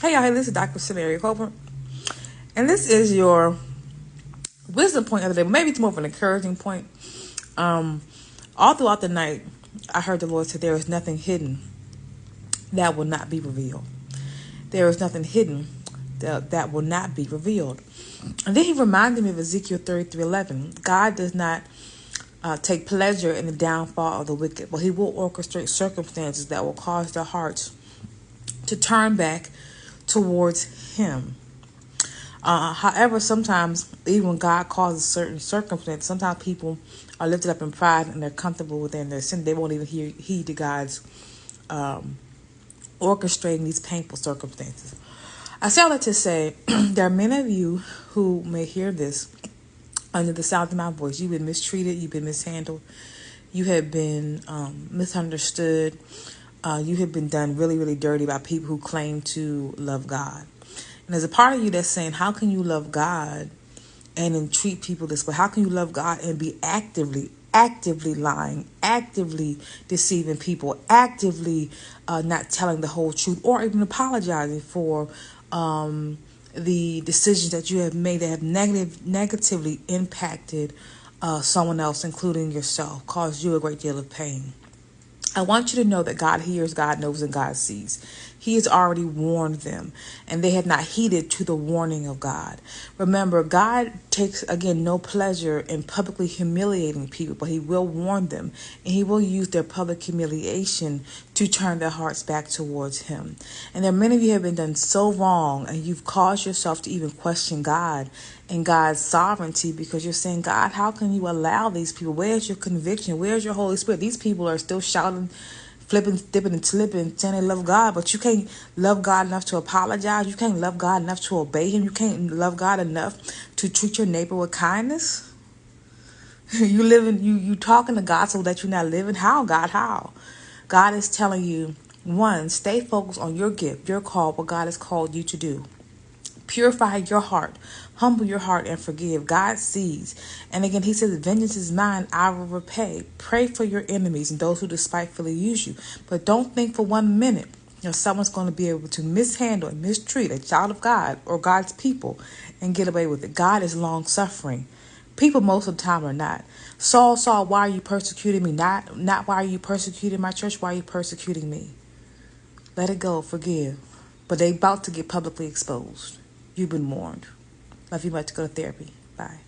Hey y'all, hey, this is Dr. Scenario Copeland, and this is your wisdom point of the day. Maybe it's more of an encouraging point. All throughout the night, I heard the Lord say, there is nothing hidden that will not be revealed. There is nothing hidden that will not be revealed. And then he reminded me of Ezekiel 33:11. God does not take pleasure in the downfall of the wicked, but he will orchestrate circumstances that will cause their hearts to turn back towards him. However, sometimes, even when God causes certain circumstances, sometimes people are lifted up in pride and they're comfortable within their sin. They won't even heed to God's orchestrating these painful circumstances. I say all that to say, there are many of you who may hear this under the sound of my voice. You've been mistreated, you've been mishandled, you have been misunderstood, you have been done really, really dirty by people who claim to love God. And there's a part of you that's saying, how can you love God and then treat people this way? How can you love God and be actively lying, actively deceiving people, actively not telling the whole truth, or even apologizing for the decisions that you have made that have negatively impacted someone else, including yourself, caused you a great deal of pain? I want you to know that God hears, God knows, and God sees. He has already warned them, and they had not heeded to the warning of God. Remember, God takes, again, no pleasure in publicly humiliating people, but he will warn them, and he will use their public humiliation to turn their hearts back towards him. And there are many of you who have been done so wrong, and you've caused yourself to even question God and God's sovereignty, because you're saying, God, how can you allow these people? Where's your conviction? Where's your Holy Spirit? These people are still shouting, flipping, dipping, and slipping, saying they love God, but you can't love God enough to apologize. You can't love God enough to obey him. You can't love God enough to treat your neighbor with kindness. You talking to God so that you're not living. How, God? How? God is telling you, one, stay focused on your gift, your call, what God has called you to do. Purify your heart, humble your heart, and forgive. God sees. And again, he says, vengeance is mine, I will repay. Pray for your enemies and those who despitefully use you. But don't think for 1 minute that someone's going to be able to mishandle and mistreat a child of God or God's people and get away with it. God is long suffering. People most of the time are not. Saul, why are you persecuting me? Not why are you persecuting my church? Why are you persecuting me? Let it go. Forgive. But they about to get publicly exposed. You've been warned. Love you much. Go to therapy. Bye.